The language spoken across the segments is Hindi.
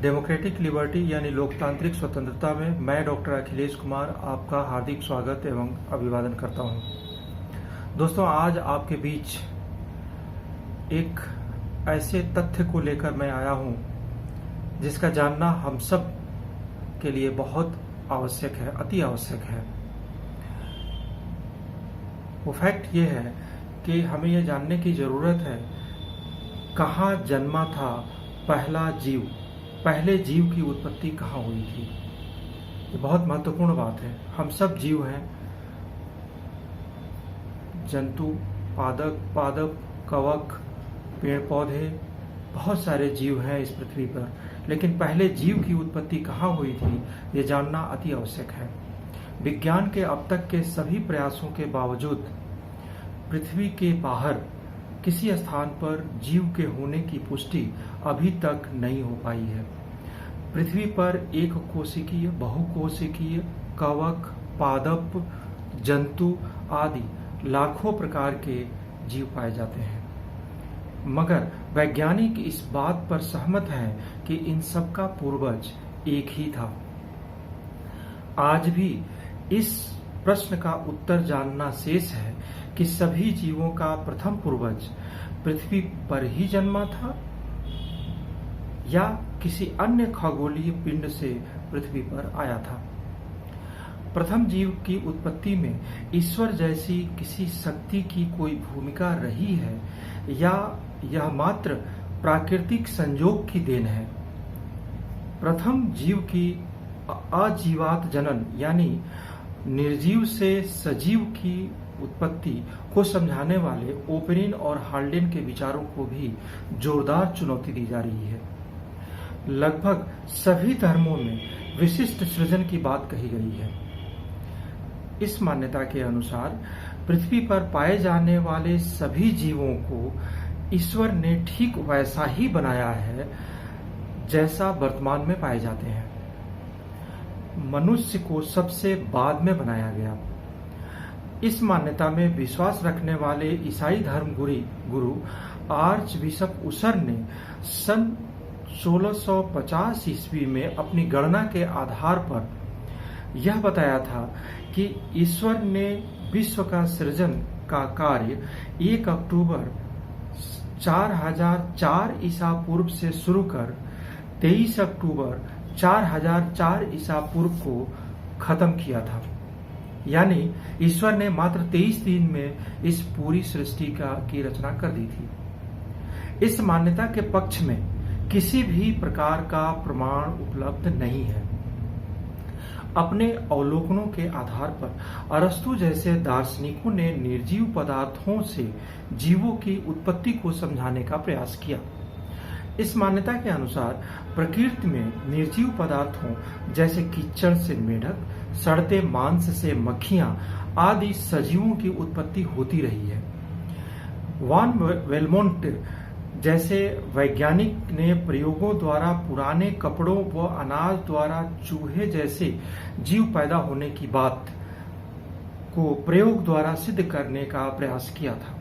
डेमोक्रेटिक लिबर्टी यानी लोकतांत्रिक स्वतंत्रता में मैं डॉक्टर अखिलेश कुमार आपका हार्दिक स्वागत एवं अभिवादन करता हूं। दोस्तों, आज आपके बीच एक ऐसे तथ्य को लेकर मैं आया हूं जिसका जानना हम सब के लिए बहुत आवश्यक है, अति आवश्यक है। वो फैक्ट ये है कि हमें ये जानने की जरूरत है कहाँ जन्मा था पहला जीव, पहले जीव की उत्पत्ति कहाँ हुई थी। ये बहुत महत्वपूर्ण बात है। हम सब जीव हैं, जंतु, पादप, कवक, पेड़ पौधे, बहुत सारे जीव हैं इस पृथ्वी पर, लेकिन पहले जीव की उत्पत्ति कहाँ हुई थी ये जानना अति आवश्यक है। विज्ञान के अब तक के सभी प्रयासों के बावजूद पृथ्वी के बाहर किसी स्थान पर जीव के होने की पुष्टि अभी तक नहीं हो पाई है। पृथ्वी पर एक कोशिकीय, बहुकोशिकीय, कवक, पादप, जंतु आदि लाखों प्रकार के जीव पाए जाते हैं, मगर वैज्ञानिक इस बात पर सहमत हैं कि इन सब का पूर्वज एक ही था। आज भी इस प्रश्न का उत्तर जानना शेष है कि सभी जीवों का प्रथम पूर्वज पृथ्वी पर ही जन्मा था या किसी अन्य खगोलीय पिंड से पृथ्वी पर आया था। प्रथम जीव की उत्पत्ति में ईश्वर जैसी किसी शक्ति की कोई भूमिका रही है या यह मात्र प्राकृतिक संयोग की देन है। प्रथम जीव की अजीवात जनन यानी निर्जीव से सजीव की उत्पत्ति को समझाने वाले ओपेरिन और हाल्डेन के विचारों को भी जोरदार चुनौती दी जा रही है। लगभग सभी धर्मों में विशिष्ट सृजन की बात कही गई है। इस मान्यता के अनुसार पृथ्वी पर पाए जाने वाले सभी जीवों को ईश्वर ने ठीक वैसा ही बनाया है जैसा वर्तमान में पाए जाते हैं। मनुष्य को सबसे बाद में बनाया गया। इस मान्यता में विश्वास रखने वाले ईसाई धर्म गुरु आर्च बिशप उसर ने सन 1650 ईस्वी में अपनी गणना के आधार पर यह बताया था कि ईश्वर ने विश्व का सृजन का कार्य 1 अक्टूबर 4004 ईसा पूर्व से शुरू कर 23 अक्टूबर 4004 ईसा पूर्व को खत्म किया था। यानी ईश्वर ने मात्र 23 दिन में इस पूरी सृष्टि की रचना कर दी थी। इस मान्यता के पक्ष में किसी भी प्रकार का प्रमाण उपलब्ध नहीं है। अपने अवलोकनों के आधार पर अरस्तु जैसे दार्शनिकों ने निर्जीव पदार्थों से जीवों की उत्पत्ति को समझाने का प्रयास किया। इस मान्यता के अनुसार प्रकृति में निर्जीव पदार्थों जैसे कीचड़ से मेढक, सड़ते मांस से मक्खियां आदि सजीवों की उत्पत्ति होती रही है। वान वेलमोंट जैसे वैज्ञानिक ने प्रयोगों द्वारा पुराने कपड़ों व अनाज द्वारा चूहे जैसे जीव पैदा होने की बात को प्रयोग द्वारा सिद्ध करने का प्रयास किया था।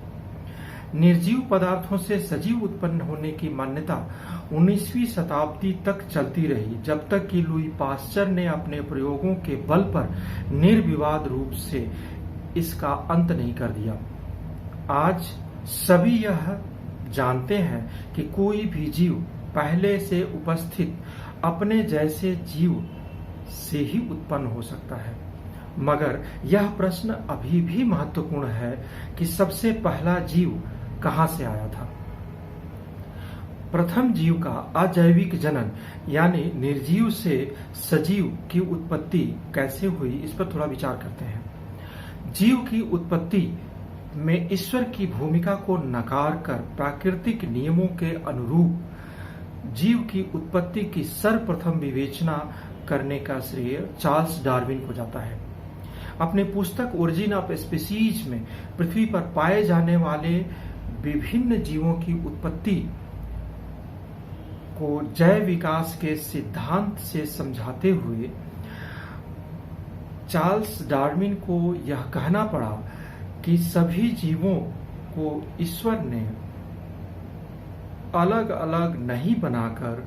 निर्जीव पदार्थों से सजीव उत्पन्न होने की मान्यता 19वीं शताब्दी तक चलती रही, जब तक कि लुई पास्चर ने अपने प्रयोगों के बल पर निर्विवाद रूप से इसका अंत नहीं कर दिया। आज सभी यह जानते हैं कि कोई भी जीव पहले से उपस्थित अपने जैसे जीव से ही उत्पन्न हो सकता है, मगर यह प्रश्न अभी भी महत्वपूर्ण है कि सबसे पहला जीव कहां से आया था। प्रथम जीव का अजैविक जनन यानी निर्जीव से सजीव की उत्पत्ति कैसे हुई, इस पर थोड़ा विचार करते हैं। जीव की उत्पत्ति में ईश्वर की भूमिका को नकार कर प्राकृतिक नियमों के अनुरूप जीव की उत्पत्ति की सर्वप्रथम विवेचना करने का श्रेय चार्ल्स डार्विन को जाता है। अपने पुस्तक ओरिजिन ऑफ स्पीसीज में पृथ्वी पर पाए जाने वाले विभिन्न जीवों की उत्पत्ति को जैव विकास के सिद्धांत से समझाते हुए चार्ल्स डार्विन को यह कहना पड़ा कि सभी जीवों को ईश्वर ने अलग अलग नहीं बनाकर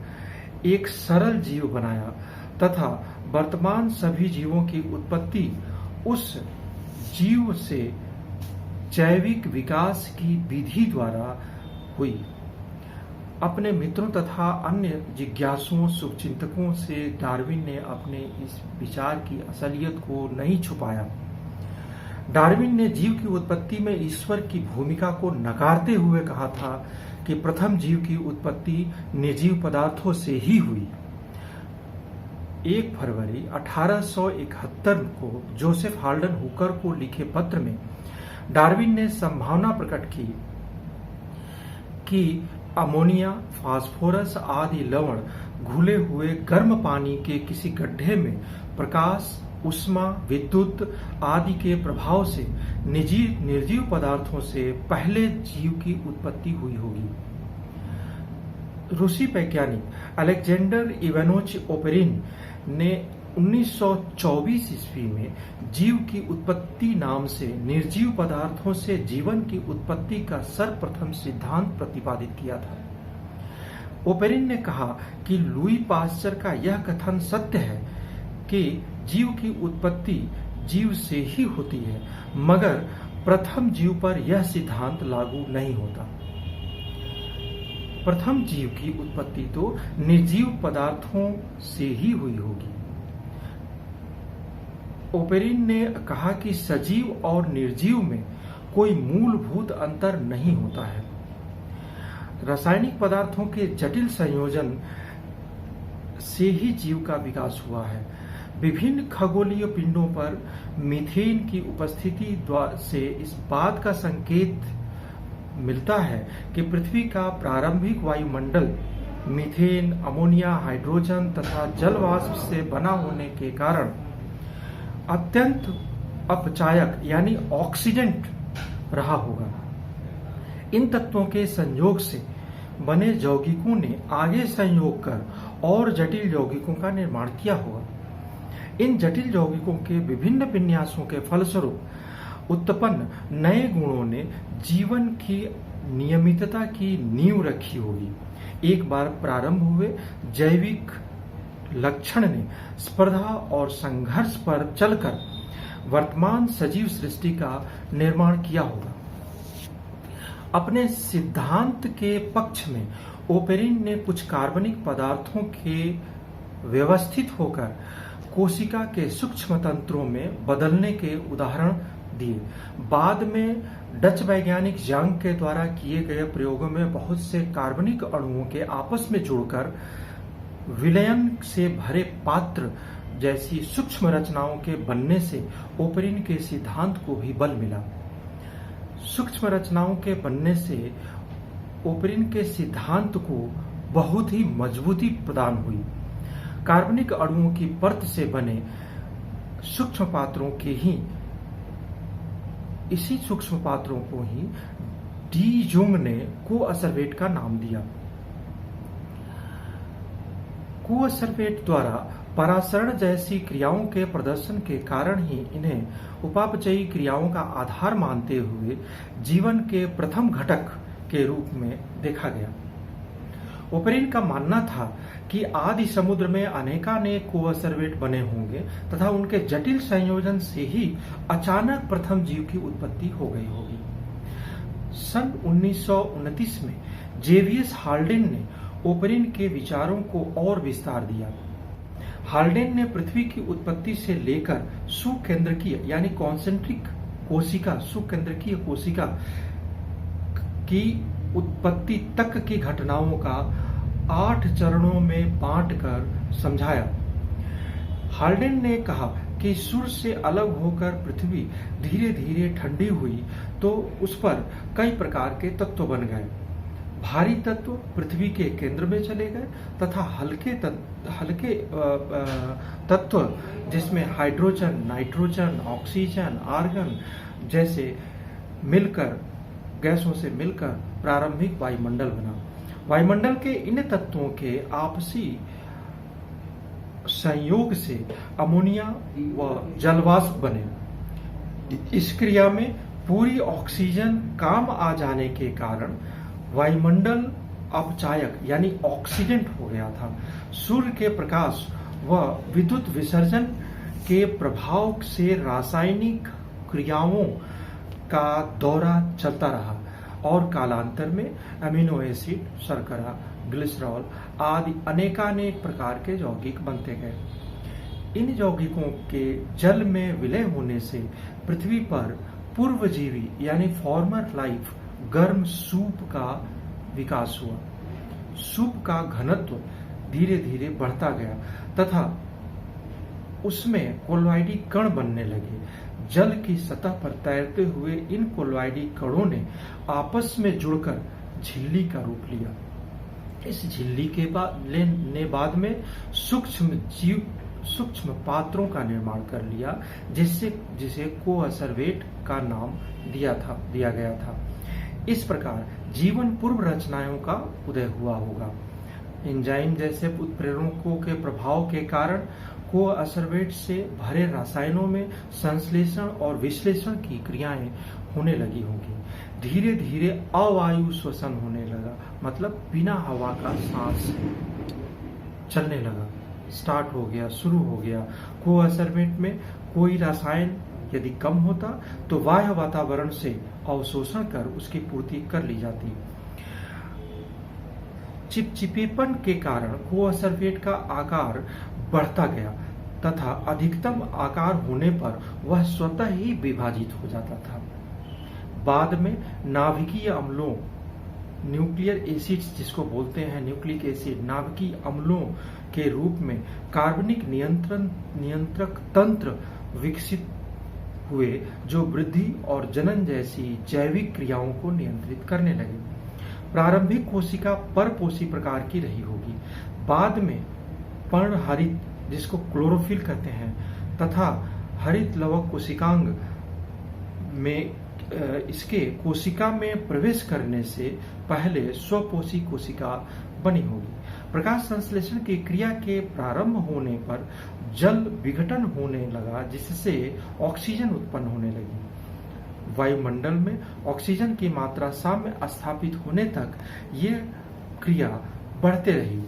एक सरल जीव बनाया तथा वर्तमान सभी जीवों की उत्पत्ति उस जीव से जैविक विकास की विधि द्वारा हुई। अपने मित्रों तथा अन्य जिज्ञासुओं शुभचिंतकों से डार्विन ने अपने इस विचार की असलियत को नहीं छुपाया। डार्विन ने जीव की उत्पत्ति में ईश्वर की भूमिका को नकारते हुए कहा था कि प्रथम जीव की उत्पत्ति निर्जीव पदार्थों से ही हुई। 1 फरवरी 1871 को जोसेफ हाल्डन हुकर को लिखे पत्र में डार्विन ने संभावना प्रकट की कि अमोनिया, फास्फोरस आदि लवण घुले हुए गर्म पानी के किसी गड्ढे में प्रकाश, उष्मा, विद्युत आदि के प्रभाव से निर्जीव पदार्थों से पहले जीव की उत्पत्ति हुई होगी। रूसी वैज्ञानिक अलेक्जेंडर इवानोविच ओपेरिन ने 1924 ईस्वी में जीव की उत्पत्ति नाम से निर्जीव पदार्थों से जीवन की उत्पत्ति का सर्वप्रथम सिद्धांत प्रतिपादित किया था। ओपेरिन ने कहा कि लुई पास्चर का यह कथन सत्य है कि जीव की उत्पत्ति जीव से ही होती है, मगर प्रथम जीव पर यह सिद्धांत लागू नहीं होता। प्रथम जीव की उत्पत्ति तो निर्जीव पदार्थों से ही हुई होगी। ओपेरिन ने कहा कि सजीव और निर्जीव में कोई मूलभूत अंतर नहीं होता है। रासायनिक पदार्थों के जटिल संयोजन से ही जीव का विकास हुआ है। विभिन्न खगोलीय पिंडों पर मीथेन की उपस्थिति से इस बात का संकेत मिलता है कि पृथ्वी का प्रारंभिक वायुमंडल मीथेन, अमोनिया, हाइड्रोजन तथा जल वाष्प से बना होने के कारण अत्यंत अपचायक यानी ऑक्सीडेंट रहा होगा। इन तत्वों के संयोग से बने यौगिकों ने आगे संयोग कर और जटिल यौगिकों का निर्माण किया होगा। इन जटिल यौगिकों के विभिन्न विन्यासों के फलस्वरूप उत्पन्न नए गुणों ने जीवन की नियमितता की नींव रखी होगी। एक बार प्रारंभ हुए जैविक लक्षण ने स्पर्धा और संघर्ष पर चलकर वर्तमान सजीव सृष्टि का निर्माण किया होगा। अपने सिद्धांत के पक्ष में ओपेरिन ने कुछ कार्बनिक पदार्थों के व्यवस्थित होकर कोशिका के सूक्ष्म तंत्रों में बदलने के उदाहरण दिए। बाद में डच वैज्ञानिक यांग के द्वारा किए गए प्रयोगों में बहुत से कार्बनिक अणुओं के आपस में जुड़कर विलयन से भरे पात्र जैसी सूक्ष्म रचनाओं के बनने से ओपेरिन के सिद्धांत को भी बल मिला। सूक्ष्म रचनाओं के बनने से ओपेरिन के सिद्धांत को बहुत ही मजबूती प्रदान हुई। कार्बनिक अणुओं की परत से बने सूक्ष्म पात्रों के ही इसी सूक्ष्म पात्रों को ही डी जुंग ने कोअसर्वेट का नाम दिया। कोअसर्वेट द्वारा परासरण जैसी क्रियाओं के प्रदर्शन के कारण ही इन्हें उपापचयी क्रियाओं का आधार मानते हुए जीवन के प्रथम घटक के रूप में देखा गया। ओपेरिन का मानना था कि आदि समुद्र में अनेकानेक कोअसर्वेट बने होंगे तथा उनके जटिल संयोजन से ही अचानक प्रथम जीव की उत्पत्ति हो गई होगी। सन 1929 में जेवियस हाल्डेन ने ओपेरिन के विचारों को और विस्तार दिया। हाल्डेन ने पृथ्वी की उत्पत्ति से लेकर सुकेंद्रकीय यानी कॉन्सेंट्रिक कोशिका, सुकेंद्रकीय कोशिका की उत्पत्ति तक की घटनाओं का 8 चरणों में बांटकर समझाया। हाल्डेन ने कहा कि सूर्य से अलग होकर पृथ्वी धीरे धीरे ठंडी हुई तो उस पर कई प्रकार के तत्व बन गए। भारी तत्व पृथ्वी के केंद्र में चले गए तथा हल्के तत्व जिसमें हाइड्रोजन, नाइट्रोजन, ऑक्सीजन, आर्गन जैसे मिलकर गैसों से मिलकर प्रारंभिक वायुमंडल बना। वायुमंडल के इन तत्वों के आपसी संयोग से अमोनिया व जलवाष्प बने। इस क्रिया में पूरी ऑक्सीजन काम आ जाने के कारण वायुमंडल अपचायक यानी ऑक्सीडेंट हो गया था। सूर्य के प्रकाश व विद्युत विसर्जन के प्रभाव से रासायनिक क्रियाओं का दौरा चलता रहा और कालांतर में अमीनो एसिड, शर्करा, ग्लिसरॉल आदि अनेकानेक प्रकार के यौगिक बनते गए। इन यौगिकों के जल में विलय होने से पृथ्वी पर पूर्वजीवी यानी फॉर्मर लाइफ गर्म सूप का विकास हुआ। सूप का घनत्व धीरे धीरे बढ़ता गया तथा उसमें कोलॉइडी कण बनने लगे। जल की सतह पर तैरते हुए इन कोलॉइडी कणों ने आपस में जुड़कर झिल्ली का रूप लिया। इस झिल्ली के बाद में सूक्ष्म पात्रों का निर्माण कर लिया, जिसे कोअसरवेट का नाम दिया गया था। इस प्रकार जीवन पूर्व रचनाओं का उदय हुआ होगा। एंजाइम जैसे उत्प्रेरकों के प्रभाव के कारण कोअसरवेट से भरे रसायनों में संश्लेषण और विश्लेषण की क्रियाएं होने लगी होंगी। धीरे धीरे अवायु श्वसन होने लगा, मतलब बिना हवा का सांस चलने लगा, स्टार्ट हो गया, शुरू हो गया। कोअसरवेट में कोई रसायन यदि कम होता तो बाह्य वातावरण से अवशोषण कर उसकी पूर्ति कर ली जाती। चिपचिपेपन के कारण कोअसरवेट का आकार बढ़ता गया तथा अधिकतम आकार होने पर वह स्वतः ही विभाजित हो जाता था। बाद में नाभिकीय अम्लों, न्यूक्लियर एसिड्स जिसको बोलते हैं, न्यूक्लिक एसिड, नाभिकीय अम्लों के रूप में कार्बनिक नियंत्रक तंत्र विकसित हुए जो वृद्धि और जनन जैसी जैविक क्रियाओं को नियंत्रित करने लगे। प्रारंभिक कोशिका परपोषी प्रकार की रही होगी। बाद में पर्णहरित जिसको क्लोरोफिल कहते हैं तथा हरित लवक कोशिकांग में इसके कोशिका में प्रवेश करने से पहले स्वपोषी कोशिका बनी होगी। प्रकाश संश्लेषण की क्रिया के प्रारंभ होने पर जल विघटन होने लगा, जिससे ऑक्सीजन उत्पन्न होने लगी। वायुमंडल में ऑक्सीजन की मात्रा साम्य स्थापित होने तक ये क्रिया बढ़ते रही।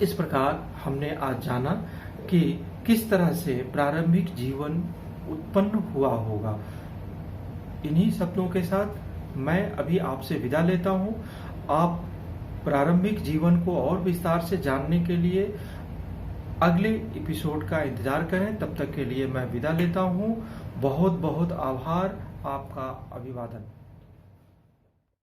इस प्रकार हमने आज जाना कि किस तरह से प्रारंभिक जीवन उत्पन्न हुआ होगा। इन्हीं शब्दों के साथ मैं अभी आपसे विदा लेता हूं। आप प्रारंभिक जीवन को और विस्तार से जानने के लिए अगले एपिसोड का इंतजार करें। तब तक के लिए मैं विदा लेता हूं। बहुत बहुत आभार, आपका अभिवादन।